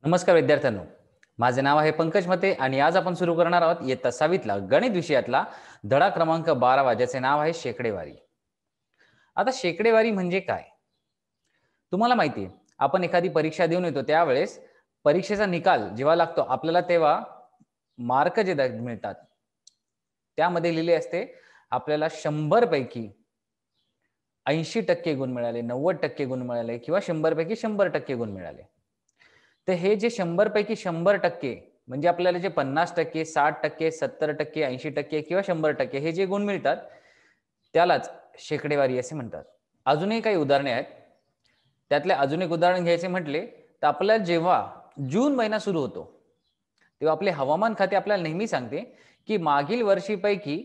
नमस्कार विद्यार्थ्यांनो, माझे नाव आहे पंकज मते आणि आज आपण सुरू करणार आहोत इयत्ता 6वीतला गणित विषयातला धडा क्रमांक 12 ज्याचे नाव आहे शेकडेवारी. आता शेकडेवारी म्हणजे काय? तुम्हाला माहिती आहे, आपण एखादी परीक्षा देऊन येतो त्यावेळेस परीक्षेचा निकाल जेव्हा लागतो आपल्याला तेव्हा मार्क जे मिळतात त्यामध्ये लिहिले असते आपल्याला 100 पैकी 80% गुण मिळाले, 90% गुण मिळाले किंवा 100 पैकी 100% गुण मिळाले. तर हे जे 100 पैकी 100% म्हणजे आपल्याला जे 50%, 60%, 70%, 80% किंवा 100% हे जे गुण मिळतात त्यालाच शेकडेवारी असे म्हणतात. अजूनही काही उदाहरणे आहेत. त्यातले अजून एक उदाहरण घ्यायचे म्हटले तर आपल्याला जेव्हा जून महिना सुरू होतो तेव्हा आपले हवामान खाते आपल्याला नेहमी सांगते की मागील वर्षीपैकी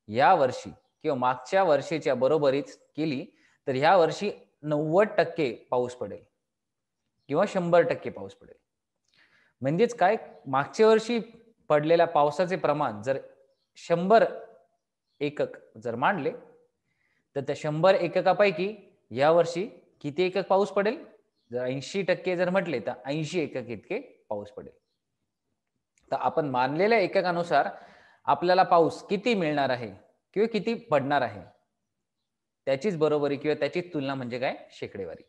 या वर्षी किंवा मागच्या वर्षीच्या बरोबरीत केली तर ह्या वर्षी 90% पाऊस पडेल किंवा 100% पाऊस पडेल. म्हणजेच काय, मागच्या वर्षी पडलेल्या पावसाचे प्रमाण जर 100 एकक जर मांडले तर त्या 100 एककापैकी या वर्षी किती एकक पाऊस पडेल? जर 80% जर म्हटले तर 80 एकक इतके पाऊस पडेल. तर आपण मानलेल्या एककानुसार आपल्याला पाऊस किती मिळणार आहे किंवा किती पडणार आहे त्याचीच बरोबरी किंवा त्याचीच तुलना म्हणजे काय? शेकडेवारी.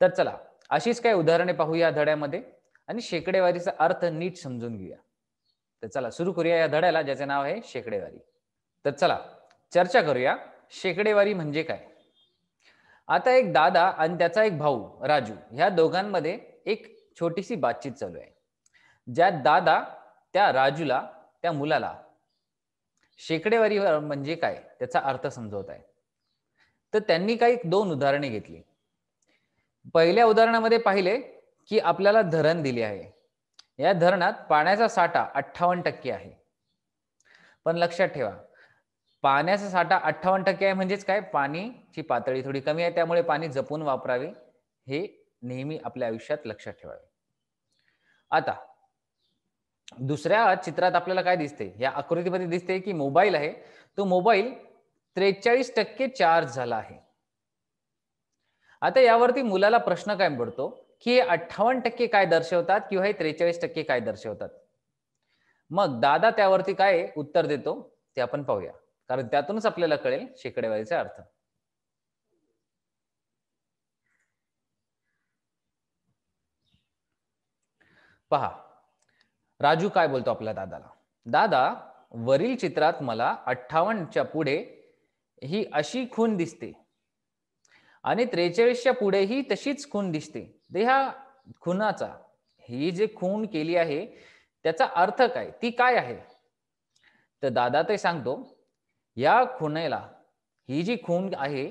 तर चला अशीच काही उदाहरणे पाहूया धड्यामध्ये आणि शेकडेवारीचा अर्थ नीट समजून घेऊया. तर चला सुरू करूया या धड्याला ज्याचे नाव आहे शेकडेवारी. तर चला चर्चा करूया शेकडेवारी म्हणजे काय. आता एक दादा आणि त्याचा एक भाऊ राजू ह्या दोघांमध्ये एक छोटीशी बातचीत चालू आहे. ज्यात दादा त्या राजूला त्या मुलाला शेकडेवारी म्हणजे काय त्याचा अर्थ समजवत आहे. तर त्यांनी काही 2 उदाहरणे घेतली. पहिल्या उदाहरणामध्ये पाहिले की आपल्याला धरण दिले आहे. या धरणात पाण्याचा साठा 58% आहे. पण लक्षात ठेवा, पाण्याचा साठा 58% आहे म्हणजेच काय, पाण्याची पातळी थोडी कमी आहे, त्यामुळे पाणी जपून वापरावे हे नेहमी आपल्या आयुष्यात लक्षात ठेवावे. आता दुसऱ्या चित्रात आपल्याला काय दिसते, या आकृतीमध्ये दिसते की मोबाईल आहे, तो मोबाईल 43% चार्ज झाला आहे. आता यावरती मुलाला प्रश्न काय पडतो की 58% काय दर्शवतात किंवा हे 43% काय दर्शवतात. मग दादा त्यावरती काय उत्तर देतो ते आपण पाहूया, कारण त्यातूनच आपल्याला कळेल शेकडेवारीचा अर्थ. पहा, राजू काय बोलतो आपल्या दादाला. दादा, वरील चित्रात मला 58च्या पुढे ही अशी खूण दिसते आणि 43च्या पुढे ही तशीच खूण दिसते. तर ह्या खुणाचा, ही जे खूण केली आहे त्याचा अर्थ काय, ती काय आहे? तर दादा ते सांगतो, या खुणेला, ही जी खूण आहे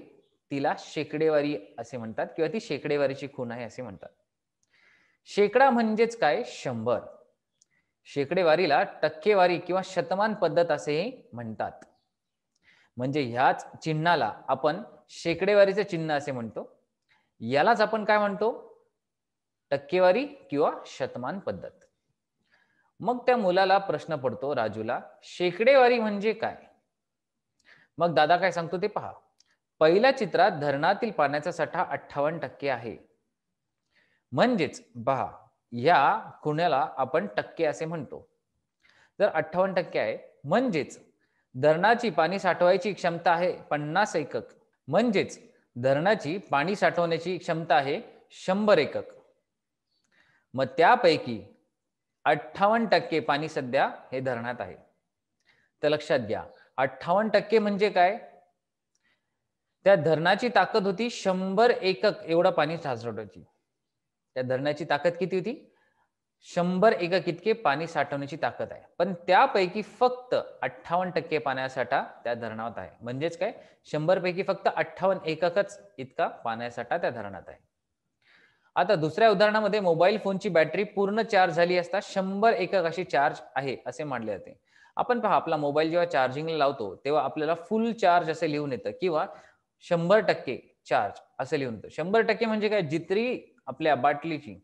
तिला शेकडेवारी असे म्हणतात किंवा ती शेकडेवारीची खूण आहे असे म्हणतात. शेकडा म्हणजेच काय? 100. शेकडेवारीला टक्केवारी किंवा शतमान पद्धत असेही म्हणतात. म्हणजे ह्याच चिन्हाला आपण शेकडेवारीचे चिन्ह असे म्हणतो. यालाच आपण काय म्हणतो? टक्केवारी किंवा शतमान पद्धत. मग त्या मुलाला प्रश्न पडतो राजूला, शेकडेवारी म्हणजे काय? मग दादा काय सांगतो ते पहा. पहिल्या चित्रात धरणातील पाण्याचा साठा 58% आहे. म्हणजेच पहा, या खुण्याला आपण टक्के असे म्हणतो. जर 58% आहे म्हणजेच धरणाची पाणी साठवायची क्षमता आहे 50 एकक. म्हणजेच धरणाची पाणी साठवण्याची क्षमता आहे 100 एकक. मग त्यापैकी 58% पाणी सध्या हे धरणात आहे. तर लक्षात घ्या, 58% म्हणजे काय? त्या धरणाची ताकद होती 100 एकक एवढं पाणी साठवण्याची. त्या धरणाची ताकद किती होती? 100 एकक इतके पाणी साठवण्याची ताकद आहे. पण त्यापैकी फक्त 58% पाण्यासाठा त्या धरणात आहे. म्हणजेच काय, 100 पैकी फक्त 58 एककच इतका पाण्यासाठा त्या धरणात आहे. आता दुसऱ्या उदाहरणामध्ये मोबाईल फोनची बॅटरी पूर्ण चार्ज झाली असता 100 एकक अशी चार्ज आहे असे मानले जाते. आपण पहा, आपला मोबाईल जेव्हा चार्जिंगला लावतो तेव्हा आपल्याला फुल चार्ज असे लिहून येतं किंवा 100% चार्ज असे लिहून येतं. 100% म्हणजे काय? जितकी आपल्या बाटलीची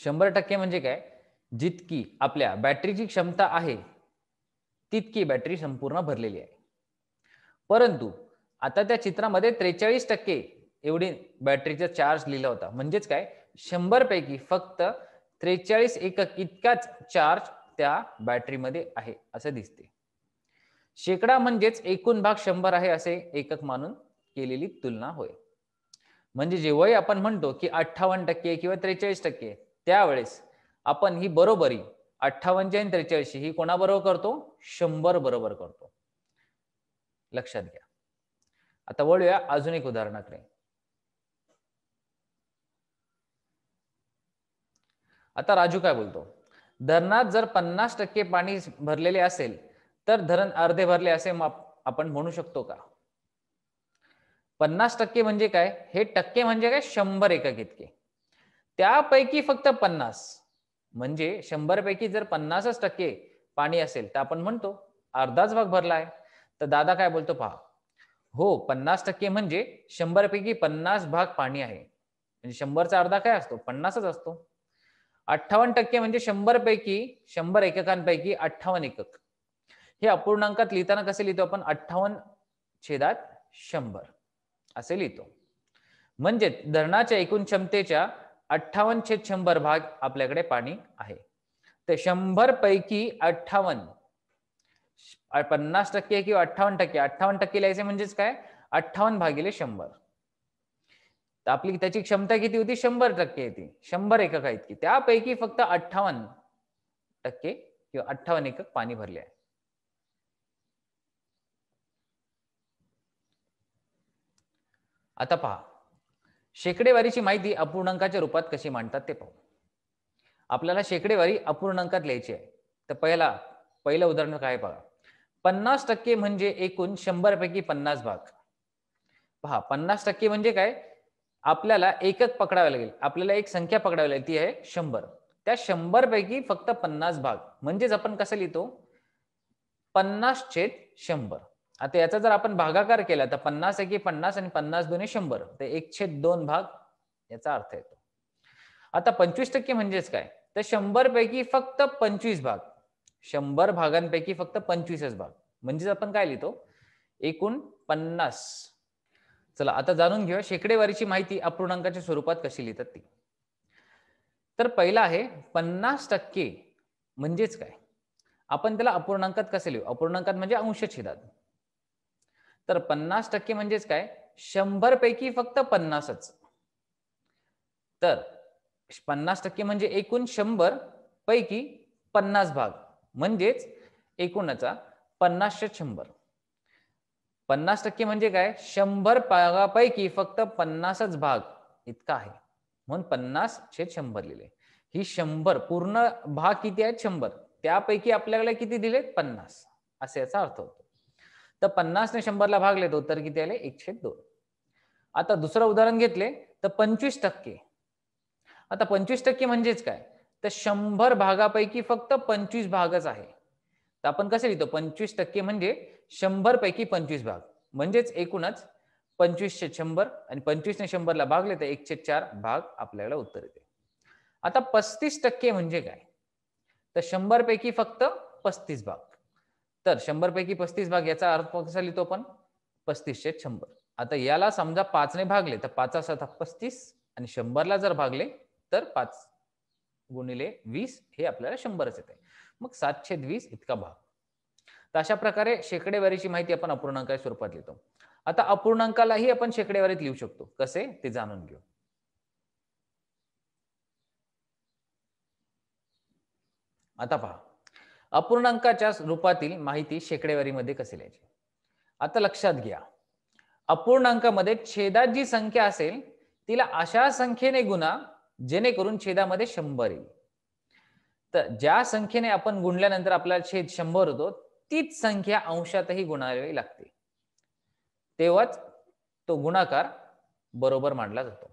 100% म्हणजे काय? जितकी आपल्या बॅटरीची क्षमता आहे तितकी बॅटरी संपूर्ण भरलेली आहे. परंतु आता त्या चित्रामध्ये 43% एवढी बॅटरीचा चार्ज लिहिला होता. म्हणजेच काय, 100 पैकी फक्त 43 एकक इतकाच चार्ज त्या बॅटरीमध्ये आहे असं दिसते. शेकडा म्हणजेच एकूण भाग 100 आहे असे एकक मानून केलेली तुलना होय. म्हणजे जेव्हाही आपण म्हणतो की 58% किंवा 43% त्यावेळेस आपण ही बरोबरी 58 आणि 43 ही कोणाबरोबर करतो? 100 बरोबर करतो. लक्षात घ्या. आता वळूया अजून एक उदाहरणाकडे. आता राजू काय बोलतो? धरणात जर 50% पाणी भरलेले असेल तर धरण अर्धे भरले असे आपण म्हणू शकतो का? 50% म्हणजे काय? हे टक्के म्हणजे काय? 100 एकक इतके. त्यापैकी फक्त 50 म्हणजे 100 पैकी जर 50% पाणी असेल तर आपण म्हणतो अर्धाच भाग भरला आहे. तर दादा काय बोलतो पहा. हो, 50% म्हणजे 100 पैकी 50 भाग पाणी आहे. म्हणजे 100चा अर्धा काय असतो? 50च असतो. 58% म्हणजे 100 पैकी 100 एककांपैकी 58 एकक. हे अपूर्णांकात लिहिताना कसे लिहितो आपण? 58/100 असे लिहितो. म्हणजे धरणाच्या एकूण क्षमतेच्या 58/100 भाग आपल्याकडे पाणी आहे. तर 100 पैकी 58 50% किंवा 58%. 58% लिहायचे म्हणजेच काय? 58 भागिले 100. तर आपली त्याची क्षमता किती होती? 100% होती. 100 एकक इतकी. त्यापैकी फक्त 58% किंवा 58 एकक पाणी भरले आहे. आता पहा, शेकडेवारीची माहिती अपूर्णांकाच्या रूपात कशी मांडतात ते पाहू. आपल्याला शेकडेवारी अपूर्णांकात लिहायची आहे. तर पहिलं उदाहरण काय पहा. 50% म्हणजे एकूण 100 पैकी 50 भाग. पहा, 50% म्हणजे काय? आपल्याला एकक पकडावे लागेल. आपल्याला एक संख्या पकडावी लागेल, ती आहे 100. त्या 100 पैकी फक्त 50 भाग म्हणजेच आपण कसं लिहितो? 50/100. आता याचा जर आपण भागाकार केला तर 50 एके 50 आणि 50 दुने 100. तर 1/2 भाग याचा अर्थ येतो. आता 25% म्हणजेच काय? तर 100 पैकी फक्त 25 भाग. 100 भागांपैकी फक्त 25च भाग. म्हणजेच आपण काय लिहितो? एकूण 50. चला आता जाणून घेऊया शेकडेवारीची माहिती अपूर्णांकाच्या स्वरूपात कशी लिहितात ती. तर पहिला आहे 50% म्हणजेच काय? आपण त्याला अपूर्णांकात कसे लिहू? अपूर्णांकात म्हणजे अंशछेदात. तर 50% म्हणजेच काय? 100 पैकी फक्त 50च. तर 50% म्हणजे एकूण 100 पैकी 50 भाग म्हणजेच एकूणाचा 50/100. 50% म्हणजे काय? 100 भागापैकी फक्त 50च भाग इतका आहे. म्हणून 50/100 लिहिले. ही 100 पूर्ण भाग किती आहेत? 100. त्यापैकी आपल्याला किती दिलेत? 50 असे याचा अर्थ होतो. तर 50 ने 100 ला भागले तर उत्तर किती आले? 1/2. आता दुसरं उदाहरण घेतले तर 25%. आता 25% म्हणजेच काय? तर 100 भागापैकी फक्त 25 भागच आहे. तर आपण कसं लिहितो? 25% म्हणजे 100 पैकी 25 भाग म्हणजेच एकूणच 25/100 आणि 25 ने 100 ला भागले तर 1/4 भाग आपल्याला उत्तर येते. आता 35% म्हणजे काय? तर 100 पैकी फक्त 35 भाग. तर 100 पैकी 35 भाग याचा अर्थ कसा लिहितो आपण? 35/100. आता याला समजा 5 ने भागले तर 5 35 आणि 100 ला जर भागले तर 5 गुणिले 20 हे आपल्याला 100च येते. मग 7/20 इतका भाग. तर अशा प्रकारे शेकडेवारीची माहिती आपण अपूर्णांकाच्या स्वरूपात लिहितो. आता अपूर्णांकालाही आपण शेकडेवारीत लिहू शकतो. कसे ते जाणून घेऊ. आता पहा, अपूर्णांकाच्या रूपातील माहिती शेकडेवारीमध्ये कसे लिहायची. आता लक्षात घ्या, अपूर्णांकामध्ये छेदात जी संख्या असेल तिला अशा संख्येने गुणा जेणेकरून छेदामध्ये 100 येईल. तर ज्या संख्येने आपण गुणल्यानंतर आपल्याला छेद 100 होतो तीच संख्या अंशातही गुणावी लागते. तेव्हाच तो गुणाकार बरोबर मानला जातो.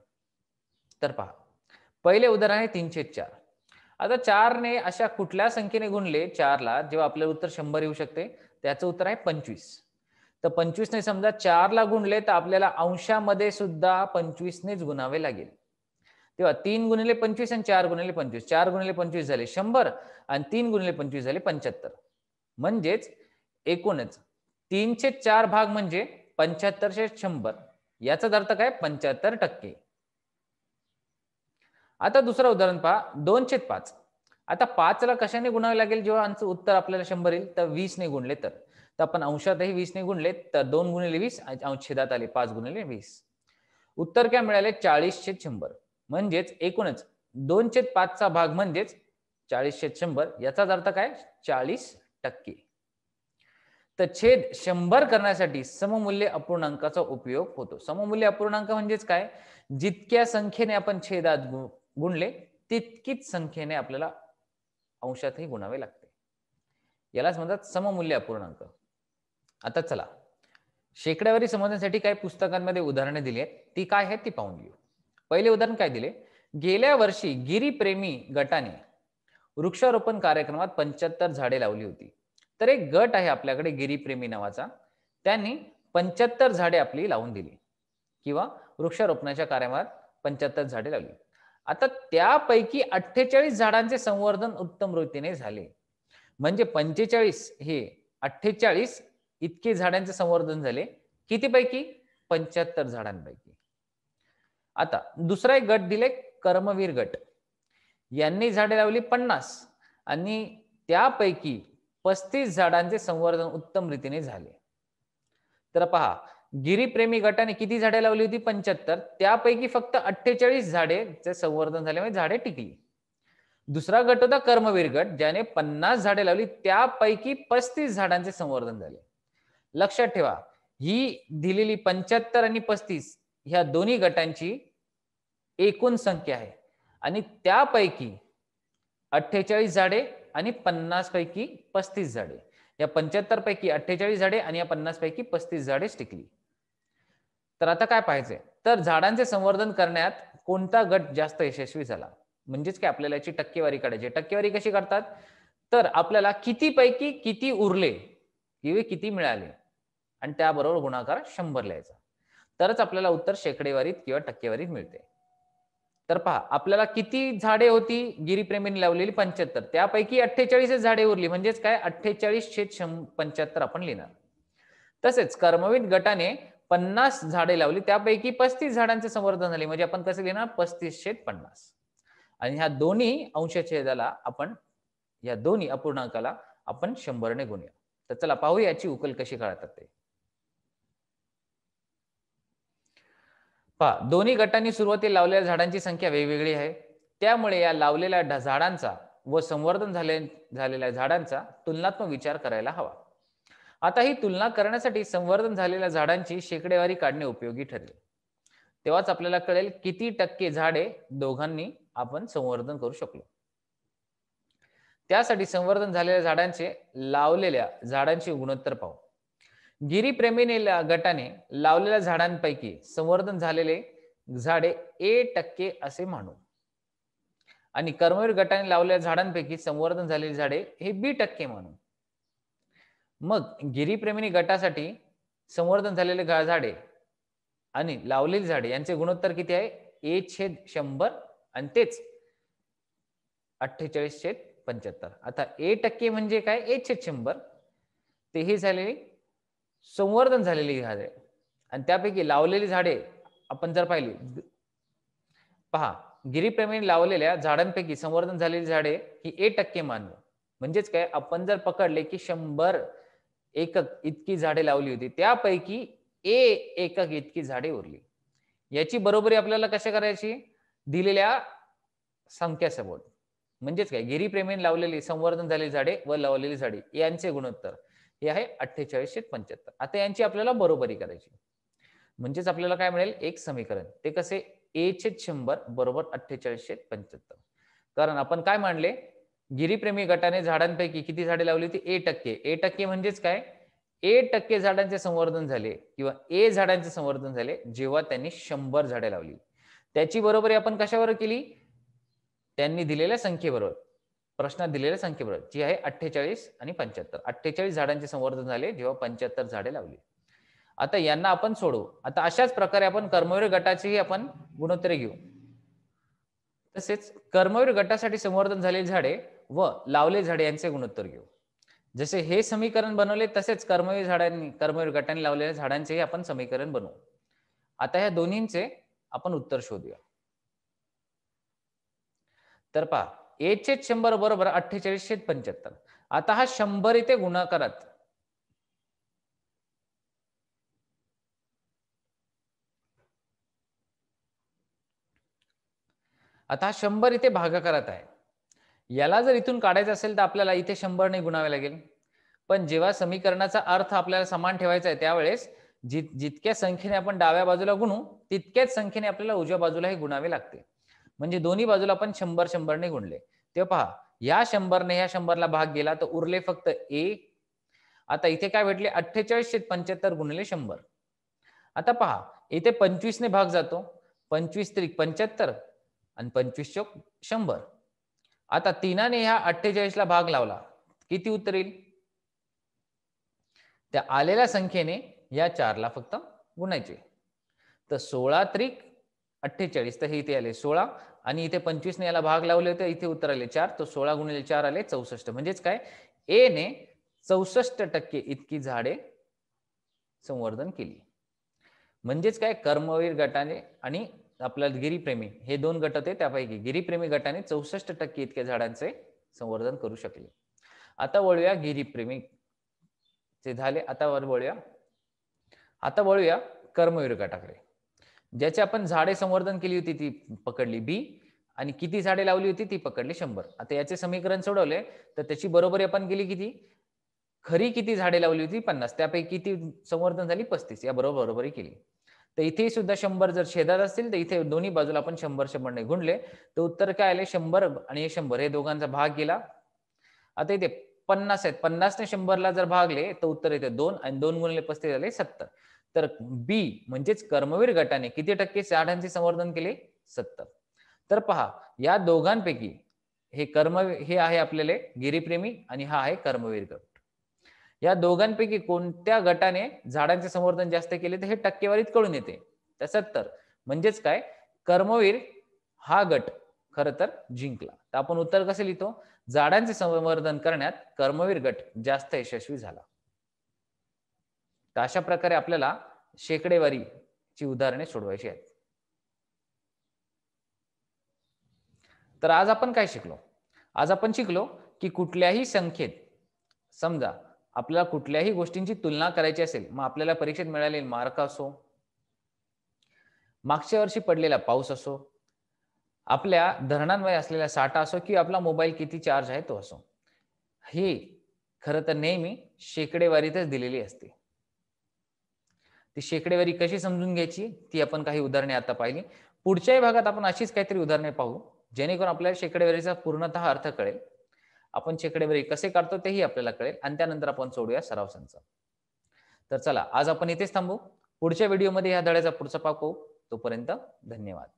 तर पहा, पहिले उदाहरण आहे 3/4. आता 4 ने अशा कुठल्या संख्येने गुणले 4 ला जेव्हा आपल्याला उत्तर 100 येऊ शकते? त्याचं उत्तर आहे 25. तर 25 ने समजा 4 ला गुणले तर आपल्याला अंशामध्ये सुद्धा 25 नेच गुणावे लागेल. तेव्हा 3 गुणिले 25 आणि 4 गुणिले 25. 4 गुणिले 25 झाले 100 आणि 3 गुणिले 25 झाले 75. म्हणजेच एकूणच 3/4 भाग म्हणजे 75/100. याचाच अर्थ काय? 75%. आता दुसरं उदाहरण पहा, 2/5. आता 5ला कशाने गुणावे लागेल जेव्हा आमचं उत्तर आपल्याला 100 येईल? तर 20 ने गुणले तर. तर आपण अंशातही 20 ने गुणले तर 2 गुणिले 20 छेदात आले 5 गुणिले 20. उत्तर काय मिळाले? 40/100. म्हणजेच एकूणच 2/5चा भाग म्हणजेच 40/100. याचाच अर्थ काय? 40%. तर छेद 100 करण्यासाठी सममूल्य अपूर्णांकाचा उपयोग होतो. सममूल्य अपूर्णांक म्हणजेच काय? जितक्या संख्येने आपण छेदात गुणले तितकीच संख्येने आपल्याला अंशातही गुणावे लागते. यालाच म्हणतात सममूल्य अपूर्णांक. आता चला, शेकड्यावारी समजण्यासाठी काही पुस्तकांमध्ये उदाहरणे दिली आहेत. ती काय आहेत ती पाहून घेऊ. पहिले उदाहरण काय दिले? गेल्या वर्षी गिरीप्रेमी गटाने वृक्षारोपण कार्यक्रमात 75 झाडे लावली होती. तर एक गट आहे आपल्याकडे गिरीप्रेमी नावाचा, त्यांनी 75 झाडे आपली लावून दिली किंवा वृक्षारोपणाच्या कार्यक्रमात 75 झाडे लावली. आता त्यापैकी 48 झाडांचे संवर्धन उत्तम रीतीने झाले. म्हणजे 45 हे 48 इतके झाडांचे संवर्धन झाले. कितीपैकी? 75 झाडांपैकी. आता दुसरा एक गट दिले, कर्मवीर गट. यांनी झाडे लावली 50 आणि त्यापैकी 35 झाडांचे संवर्धन उत्तम रीतीने झाले. तर पहा, गिरीप्रेमी गटाने किती झाडे लावली होती? 75. त्यापैकी फक्त 48 झाडेचे संवर्धन झाले, म्हणजे झाडे टिकली. दुसरा गट होता कर्मवीर गट, ज्याने 50 झाडे लावली, त्यापैकी 35 झाडांचे संवर्धन झाले. लक्षात ठेवा, ही दिलेली 75 आणि 35 ह्या दोन्ही गटांची एकूण संख्या आहे आणि त्यापैकी 48 झाडे आणि 50 पैकी 35 झाडे. या 75 पैकी 48 झाडे आणि या 50 पैकी 35 झाडे टिकली. तर आता काय पाहायचंय? तर झाडांचे संवर्धन करण्यात कोणता गट जास्त यशस्वी झाला? म्हणजेच काय, आपल्याला याची टक्केवारी काढायची. टक्केवारी कशी करतात? तर आपल्याला किती पैकी किती उरले किंवा किती मिळाले आणि त्याबरोबर गुणाकार 100 लिहायचा. तरच आपल्याला उत्तर शेकडेवारीत किंवा टक्केवारीत मिळते. तर पहा, आपल्याला किती झाडे होती गिरीप्रेमींनी लावलेली? 75. त्यापैकी 48 झाडे उरली, म्हणजेच काय? 48/75 आपण लिहिणार. तसेच कर्मवीर गटाने 50 झाडे लावली, त्यापैकी 35 झाडांचे संवर्धन झाले, म्हणजे आपण कसं लिहिणार? 35/50. आणि ह्या दोन्ही अंशछेदाला आपण, या दोन्ही अपूर्णांकाला आपण 100 ने गुणूया. तर चला पाहूया याची उकल कशी काढतात ते. पहा, दोन्ही गटांनी सुरुवातीला लावलेल्या झाडांची संख्या वेगवेगळी आहे. त्यामुळे या लावलेल्या झाडांचा व संवर्धन झालेल्या झाडांचा तुलनात्मक विचार करायला हवा. आता ही तुलना करण्यासाठी संवर्धन झालेल्या झाडांची शेकडेवारी काढणे उपयोगी ठरेल. तेव्हाच आपल्याला कळेल किती टक्के झाडे दोघांनी आपण संवर्धन करू शकलो. त्यासाठी संवर्धन झालेल्या झाडांचे लावलेल्या झाडांचे गुणोत्तर पाहू. गिरीप्रेमीने गटाने लावलेल्या झाडांपैकी संवर्धन झालेले झाडे A% असे मानू आणि कर्मवीर गटाने लावलेल्या झाडांपैकी संवर्धन झालेली झाडे हे B% मानू. मग गिरीप्रेमीने गटासाठी संवर्धन झालेले झाडे आणि लावलेली झाडे यांचे गुणोत्तर किती आहे? A/100 आणि तेच 48/75. आता A% म्हणजे काय? A/100. ते ही झालेली संवर्धन झालेली झाडे आणि त्यापैकी लावलेली झाडे आपण जर पाहिली, पहा, गिरीप्रेमीने लावलेल्या झाडांपैकी संवर्धन झालेली झाडे ही A% मानू. म्हणजेच काय, आपण जर पकडले की 100 एकक इतकी झाडे लावली होती, त्यापैकी A एकक इतकी झाडे उरली. याची बरोबरी आपल्याला कशा करायची? दिलेल्या संख्यासोबत. म्हणजेच काय, गिरीप्रेमीने लावलेली संवर्धन झालेली झाडे व लावलेली झाडे यांचे गुणोत्तर हे आहे 48/75. आता यांची आपल्याला बरोबरी करायची. म्हणजेच आपल्याला काय मिळेल? एक समीकरण. ते कसे? A/100 बरोबर 48/75. कारण आपण काय मांडले? गिरीप्रेमी गटाने झाडांपैकी किती झाडे लावली होती? A%. A% म्हणजेच काय? A% झाडांचे संवर्धन झाले किंवा A झाडांचे संवर्धन झाले जेव्हा त्यांनी 100 झाडे लावली. त्याची बरोबरी आपण कशावर केली? त्यांनी दिलेल्या संख्येबरोबर, प्रश्नात दिलेल्या संख्येबरोबर, जी आहे 48 आणि 75. 48 झाडांचे संवर्धन झाले जेव्हा 75 झाडे लावली. आता यांना आपण सोडवू. आता अशाच प्रकारे आपण कर्मवीर गटाचीही आपण गुणोत्तरे घेऊ. तसेच कर्मवीर गटासाठी संवर्धन झालेली झाडे व लावलेली झाडे यांचे गुणोत्तर घेऊ. जसे हे समीकरण बनवले तसेच कर्मवीर गटाने लावलेल्या झाडांचेही आपण समीकरण बनवू. आता ह्या दोन्हींचे आपण उत्तर शोधूया. तर पहा, ए छेद 100 बरोबर 48/75. आता हा 100 इथे गुणाकारात. आता हा 100 इथे भागाकारात आहे. याला जर इथून काढायचं असेल तर आपल्याला इथे 100 ने गुणावे लागेल. पण जेव्हा समीकरणाचा अर्थ आपल्याला समान ठेवायचा आहे त्यावेळेस जितक्या संख्येने आपण डाव्या बाजूला गुणू तितक्याच संख्येने आपल्याला उजव्या बाजूलाही गुणावे लागते. म्हणजे दोन्ही बाजूला आपण 100 ने गुणले. तेव्हा पहा, या 100 ने ह्या 100 ला भाग गेला तर उरले फक्त ए. आता इथे काय भेटले 48/75 गुणिले 100. आता पहा, इथे 25 ने भाग जातो. 25 त्रिक 75 आणि 25 चौक 100. आता 3 ने ह्या 48 ला भाग लावला. किती उत्तर येईल? त्या आलेल्या संख्येने या 4 ला फक्त गुणायचे. तर 16 त्रिक 48, तर हे इथे आले 16 आणि इथे 25 ने याला भाग लावले तर इथे उत्तर आले 4. तर 16 गुणिले 4 आले 64. म्हणजेच काय, ए ने 64% इतकी झाडे संवर्धन केली. म्हणजेच काय, कर्मवीर गटाने आणि आपला गिरीप्रेमी हे 2 गट होते, त्यापैकी गिरीप्रेमी गटाने 64% इतक्या झाडांचे संवर्धन करू शकले. आता वळूया गिरीप्रेमी चे झाले. आता वळूया कर्मवीर गटाकडे. ज्याची आपण झाडे संवर्धन केली होती ती पकडली बी आणि किती झाडे लावली होती ती पकडली 100. आता याचे समीकरण सोडवले तर त्याची बरोबरी आपण केली किती, खरी किती झाडे लावली होती 50, त्यापैकी किती संवर्धन झाली 35, या बरोबरी केली. तर इथे सुद्धा 100 जर छेदात असतील तर इथे दोन्ही बाजूला आपण 100 ने गुणले तर उत्तर काय आले 100 आणि 100 हे दोघांचा भाग गेला. आता इथे 50 आहेत, 50 ने 100 ला जर भागले तर उत्तर येते 2 आणि 2 गुणिले 35 झाले 70. तर बी म्हणजेच कर्मवीर गटाने किती टक्के झाडांचे संवर्धन केले? 70. तर पहा, या दोघांपैकी हे आहे आपल्याला गिरीप्रेमी आणि हा आहे कर्मवीर गट. या दोघांपैकी कोणत्या गटाने झाडांचे संवर्धन जास्त केले तर हे टक्केवारीत कळून येते. तर 70 म्हणजेच काय, कर्मवीर हा गट खरं तर जिंकला. तर आपण उत्तर कसं लिहितो, झाडांचे संवर्धन करण्यात कर्मवीर गट जास्त यशस्वी झाला. तर अशा प्रकारे आपल्याला शेकडेवारीची उदाहरणे सोडवायची आहेत. तर आज आपण काय शिकलो? आज आपण शिकलो की कुठल्याही संख्येत, समजा आपल्याला कुठल्याही गोष्टींची तुलना करायची असेल, मग आपल्याला परीक्षेत मिळालेले मार्क असो, मागच्या वर्षी पडलेला पाऊस असो, आपल्या धरणांमध्ये असलेला साठा असो की आपला मोबाईल किती चार्ज आहे तो असो, ही खरं तर नेहमी शेकडेवारीतच दिलेली असते. ती शेकडेवारी कशी समजून घ्यायची ती आपण काही उदाहरणे आता पाहिली. पुढच्याही भागात आपण अशीच काहीतरी उदाहरणे पाहू जेणेकरून आपल्याला शेकडेवारीचा पूर्णतः अर्थ कळेल. आपण शेकडेवारी कसे काढतो तेही आपल्याला कळेल आणि त्यानंतर आपण सोडूया सराव संच. तर चला, आज आपण इथेच थांबू. पुढच्या व्हिडिओमध्ये या धड्याचा पुढचा भाग पाहू. तोपर्यंत धन्यवाद.